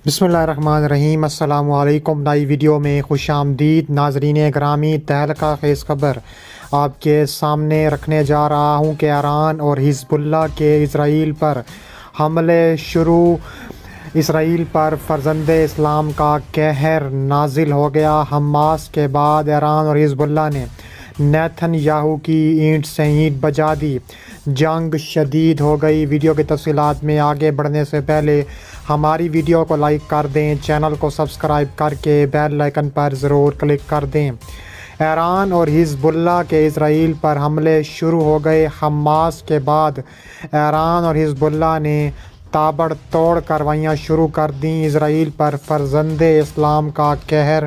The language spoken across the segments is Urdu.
بسم اللہ الرحمن الرحیم۔ السلام علیکم۔ نئی ویڈیو میں خوش آمدید ناظرین گرامی۔ تہلکہ خیز خبر آپ کے سامنے رکھنے جا رہا ہوں کہ ایران اور حزب اللہ کے اسرائیل پر حملے شروع۔ اسرائیل پر فرزند اسلام کا قہر نازل ہو گیا۔ حماس کے بعد ایران اور حزب اللہ نے نیتن یاہو کی اینٹ سے اینٹ بجا دی۔ جنگ شدید ہو گئی۔ ویڈیو کی تفصیلات میں آگے بڑھنے سے پہلے ہماری ویڈیو کو لائک کر دیں، چینل کو سبسکرائب کر کے بیل آئیکن پر ضرور کلک کر دیں۔ ایران اور حزب اللہ کے اسرائیل پر حملے شروع ہو گئے۔ حماس کے بعد ایران اور حزب اللہ نے تابڑ توڑ کارروائیاں شروع کر دیں۔ اسرائیل پر فرزند اسلام کا قہر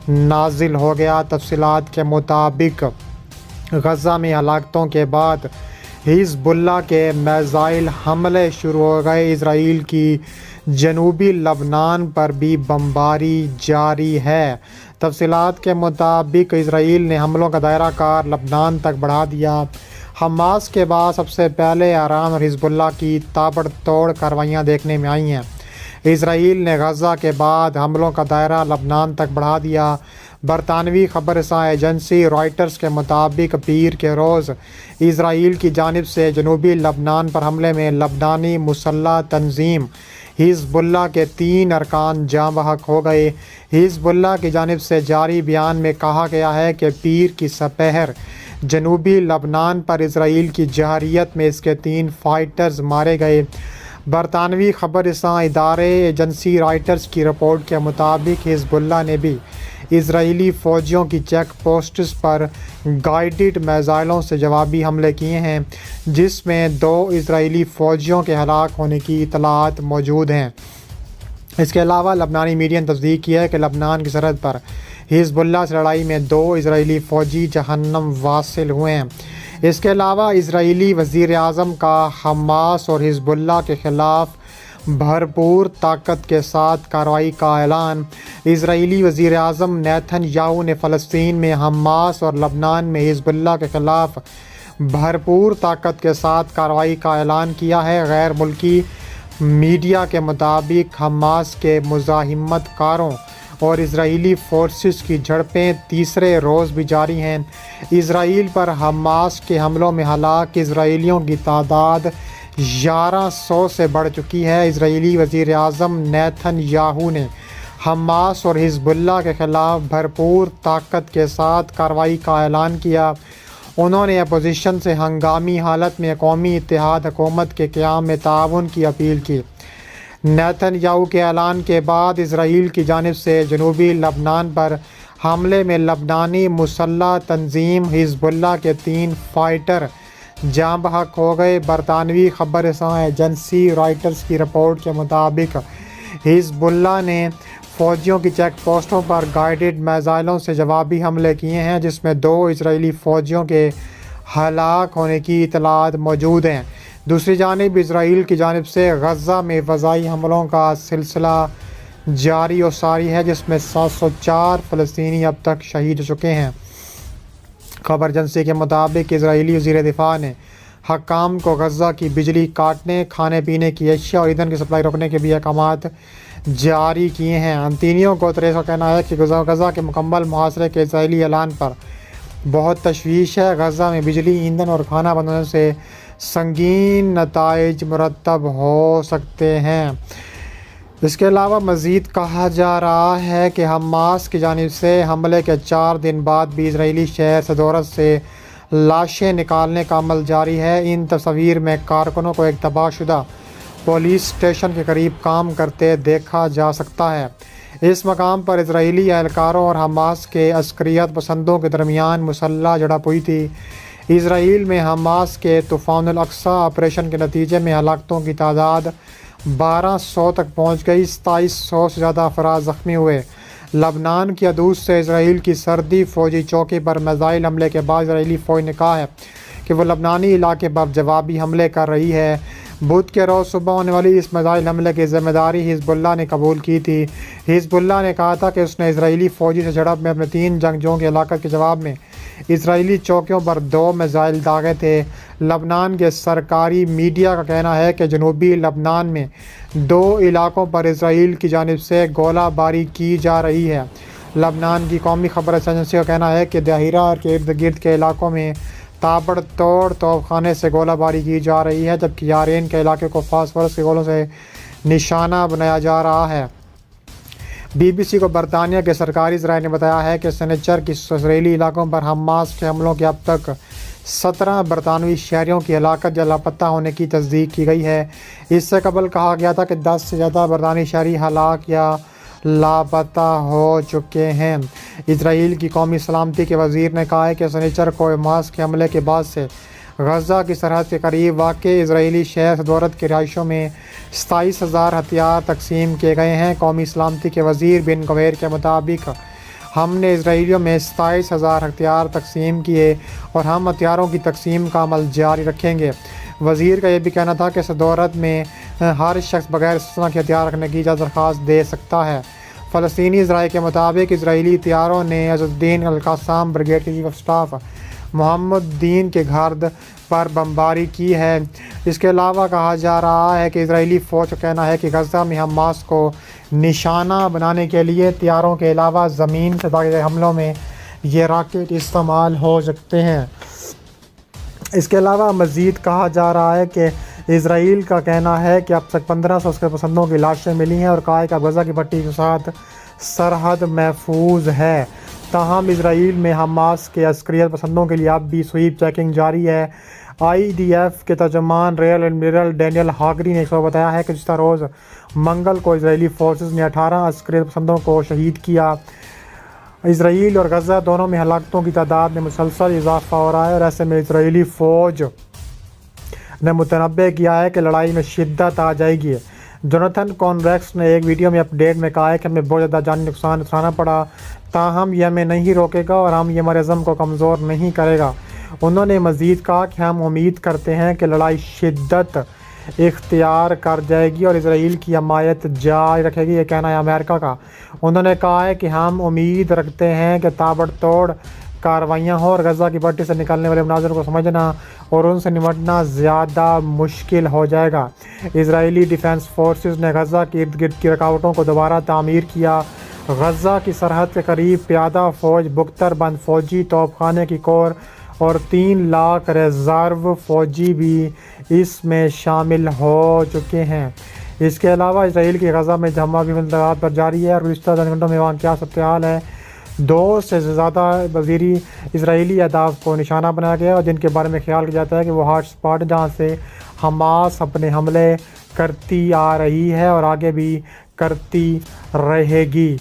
نازل ہو گیا۔ تفصیلات کے مطابق غزہ میں ہلاکتوں کے بعد حزب اللہ کے میزائل حملے شروع ہو گئے۔ اسرائیل کی جنوبی لبنان پر بھی بمباری جاری ہے۔ تفصیلات کے مطابق اسرائیل نے حملوں کا دائرہ کار لبنان تک بڑھا دیا۔ حماس کے بعد سب سے پہلے ایران اور حزب اللہ کی تابڑ توڑ کارروائیاں دیکھنے میں آئی ہیں۔ اسرائیل نے غزہ کے بعد حملوں کا دائرہ لبنان تک بڑھا دیا۔ برطانوی خبر رساں ایجنسی رائٹرز کے مطابق پیر کے روز اسرائیل کی جانب سے جنوبی لبنان پر حملے میں لبنانی مسلح تنظیم حزب اللہ کے 3 ارکان جاں بحق ہو گئے۔ حزب اللہ کی جانب سے جاری بیان میں کہا گیا ہے کہ پیر کی سپہر جنوبی لبنان پر اسرائیل کی جارحیت میں اس کے 3 فائٹرز مارے گئے۔ برطانوی خبر رساں ادارے ایجنسی رائٹرز کی رپورٹ کے مطابق حزب اللہ نے بھی اسرائیلی فوجیوں کی چیک پوسٹس پر گائیڈڈ میزائلوں سے جوابی حملے کیے ہیں، جس میں 2 اسرائیلی فوجیوں کے ہلاک ہونے کی اطلاعات موجود ہیں۔ اس کے علاوہ لبنانی میڈیا نے تصدیق کی ہے کہ لبنان کی سرحد پر حزب اللہ سے لڑائی میں 2 اسرائیلی فوجی جہنم واصل ہوئے ہیں۔ اس کے علاوہ اسرائیلی وزیر اعظم کا حماس اور حزب اللہ کے خلاف بھرپور طاقت کے ساتھ کارروائی کا اعلان۔ اسرائیلی وزیر اعظم نیتن یاہو نے فلسطین میں حماس اور لبنان میں حزب اللہ کے خلاف بھرپور طاقت کے ساتھ کارروائی کا اعلان کیا ہے۔ غیر ملکی میڈیا کے مطابق حماس کے مزاحمت کاروں اور اسرائیلی فورسز کی جھڑپیں تیسرے روز بھی جاری ہیں۔ اسرائیل پر حماس کے حملوں میں ہلاک اسرائیلیوں کی تعداد 1100 سے بڑھ چکی ہے۔ اسرائیلی وزیر اعظم نیتن یاہو نے حماس اور حزب اللہ کے خلاف بھرپور طاقت کے ساتھ کارروائی کا اعلان کیا۔ انہوں نے اپوزیشن سے ہنگامی حالت میں قومی اتحاد حکومت کے قیام میں تعاون کی اپیل کی۔ نیتن یاہو کے اعلان کے بعد اسرائیل کی جانب سے جنوبی لبنان پر حملے میں لبنانی مسلح تنظیم حزب اللہ کے 3 فائٹر جاں بحق ہو گئے۔ برطانوی خبر رساں ایجنسی رائٹرز کی رپورٹ کے مطابق حزب اللہ نے فوجیوں کی چیک پوسٹوں پر گائیڈڈ میزائلوں سے جوابی حملے کیے ہیں، جس میں 2 اسرائیلی فوجیوں کے ہلاک ہونے کی اطلاعات موجود ہیں۔ دوسری جانب اسرائیل کی جانب سے غزہ میں فضائی حملوں کا سلسلہ جاری و ساری ہے، جس میں 704 فلسطینی اب تک شہید ہو چکے ہیں۔ خبر ایجنسی کے مطابق اسرائیلی وزیر دفاع نے حکام کو غزہ کی بجلی کاٹنے، کھانے پینے کی اشیاء اور ایندھن کی سپلائی روکنے کے بھی احکامات جاری کیے ہیں۔ انتینیو گوتریس کا کہنا ہے کہ غزہ کے مکمل محاصرے کے اسرائیلی اعلان پر بہت تشویش ہے۔ غزہ میں بجلی، ایندھن اور کھانا بند ہونے سے سنگین نتائج مرتب ہو سکتے ہیں۔ اس کے علاوہ مزید کہا جا رہا ہے کہ حماس کی جانب سے حملے کے 4 دن بعد بھی اسرائیلی شہر صدورت سے لاشیں نکالنے کا عمل جاری ہے۔ ان تصاویر میں کارکنوں کو ایک تباہ شدہ پولیس اسٹیشن کے قریب کام کرتے دیکھا جا سکتا ہے۔ اس مقام پر اسرائیلی اہلکاروں اور حماس کے عسکریت پسندوں کے درمیان مسلح جھڑپ ہوئی تھی۔ اسرائیل میں حماس کے طوفان الاقصی آپریشن کے نتیجے میں ہلاکتوں کی تعداد 1200 تک پہنچ گئی۔ 2700 سے زیادہ افراد زخمی ہوئے۔ لبنان کی حدود سے اسرائیل کی سرحدی فوجی چوکی پر میزائل حملے کے بعد اسرائیلی فوج نے کہا ہے کہ وہ لبنانی علاقے پر جوابی حملے کر رہی ہے۔ بدھ کے روز صبح ہونے والی اس میزائل حملے کی ذمہ داری حزب اللہ نے قبول کی تھی۔ حزب اللہ نے کہا تھا کہ اس نے اسرائیلی فوجی سے جھڑپ میں اپنے 3 جنگجوؤں کی ہلاکت کے جواب میں اسرائیلی چوکیوں پر 2 میزائل داغے تھے۔ لبنان کے سرکاری میڈیا کا کہنا ہے کہ جنوبی لبنان میں 2 علاقوں پر اسرائیل کی جانب سے گولہ باری کی جا رہی ہے۔ لبنان کی قومی خبر ایجنسی کا کہنا ہے کہ دہیرہ کے ارد گرد کے علاقوں میں تابڑ توڑ توپ خانے سے گولہ باری کی جا رہی ہے، جبکہ یارین کے علاقے کو فاسفورس کے گولوں سے نشانہ بنایا جا رہا ہے۔ بی بی سی کو برطانیہ کے سرکاری ذرائع نے بتایا ہے کہ سنیچر کی اسرائیلی علاقوں پر حماس کے حملوں کے اب تک 17 برطانوی شہریوں کی ہلاکت یا لاپتہ ہونے کی تصدیق کی گئی ہے۔ اس سے قبل کہا گیا تھا کہ 10 سے زیادہ برطانوی شہری ہلاک یا لاپتہ ہو چکے ہیں۔ اسرائیل کی قومی سلامتی کے وزیر نے کہا ہے کہ سنیچر کو حماس کے حملے کے بعد سے غزہ کی سرحد کے قریب واقع اسرائیلی شہر صدورت کی رہائشوں میں 27,000 ہتھیار تقسیم کیے گئے ہیں۔ قومی سلامتی کے وزیر بن گویر کے مطابق ہم نے اسرائیلیوں میں 27,000 ہتھیار تقسیم کیے اور ہم ہتھیاروں کی تقسیم کا عمل جاری رکھیں گے۔ وزیر کا یہ بھی کہنا تھا کہ صدورت میں ہر شخص بغیر استثناء کے ہتھیار رکھنے کی درخواست دے سکتا ہے۔ فلسطینی ذرائع کے مطابق اسرائیلی ہتھیاروں نے عز الدین القاسم بریگیڈ کے چیف آف اسٹاف محمد الدین کے گھر پر بمباری کی ہے۔ اس کے علاوہ کہا جا رہا ہے کہ اسرائیلی فوج کا کہنا ہے کہ غزہ میں حماس کو نشانہ بنانے کے لیے ہتھیاروں کے علاوہ زمین سے داغے گئے حملوں میں یہ راکٹ استعمال ہو سکتے ہیں۔ اس کے علاوہ مزید کہا جا رہا ہے کہ اسرائیل کا کہنا ہے کہ اب تک 1500 عسکر پسندوں کی لاشیں ملی ہیں اور کہا ہے کہ اب غزہ کی پٹی کے ساتھ سرحد محفوظ ہے۔ تاہم اسرائیل میں حماس کے عسکریت پسندوں کے لیے اب بھی سویپ چیکنگ جاری ہے۔ IDF کے ترجمان ریئر ایڈمرل ڈینیل ہاگری نے اس کو بتایا ہے کہ گزشتہ روز منگل کو اسرائیلی فورسز نے 18 عسکریت پسندوں کو شہید کیا۔ اسرائیل اور غزہ دونوں میں ہلاکتوں کی تعداد میں مسلسل اضافہ ہو رہا ہے اور ایسے میں اسرائیلی فوج نے متنبع کیا ہے کہ لڑائی میں شدت آ جائے گی۔ جوناتھن کونریکس نے ایک ویڈیو میں اپڈیٹ میں کہا ہے کہ ہمیں بہت زیادہ جانی نقصان اٹھانا پڑا، تاہم یہ ہمیں نہیں روکے گا اور یہ ہمارے عزم کو کمزور نہیں کرے گا۔ انہوں نے مزید کہا کہ ہم امید کرتے ہیں کہ لڑائی شدت اختیار کر جائے گی اور اسرائیل کی حمایت جاری رکھے گی، یہ کہنا ہے امریکہ کا۔ انہوں نے کہا ہے کہ ہم امید رکھتے ہیں کہ تابڑ توڑ کارروائیاں ہوں اور غزہ کی پٹی سے نکلنے والے مناظر کو سمجھنا اور ان سے نمٹنا زیادہ مشکل ہو جائے گا۔ اسرائیلی ڈیفنس فورسز نے غزہ کے ارد گرد کی رکاوٹوں کو دوبارہ تعمیر کیا۔ غزہ کی سرحد کے قریب پیادہ فوج، بختر بند فوجی توپ خانے کی کور اور 3 لاکھ ریزرو فوجی بھی اس میں شامل ہو چکے ہیں۔ اس کے علاوہ اسرائیل کی غزہ میں جمع بھی مندرجات پر جاری ہے اور گزشتہ 10 گھنٹوں میں وہاں کیا صورتحال ہے۔ 2 سے زیادہ وزیری اسرائیلی اہداف کو نشانہ بنایا گیا اور جن کے بارے میں خیال کیا جاتا ہے کہ وہ ہاٹ اسپاٹ جہاں سے حماس اپنے حملے کرتی آ رہی ہے اور آگے بھی کرتی رہے گی۔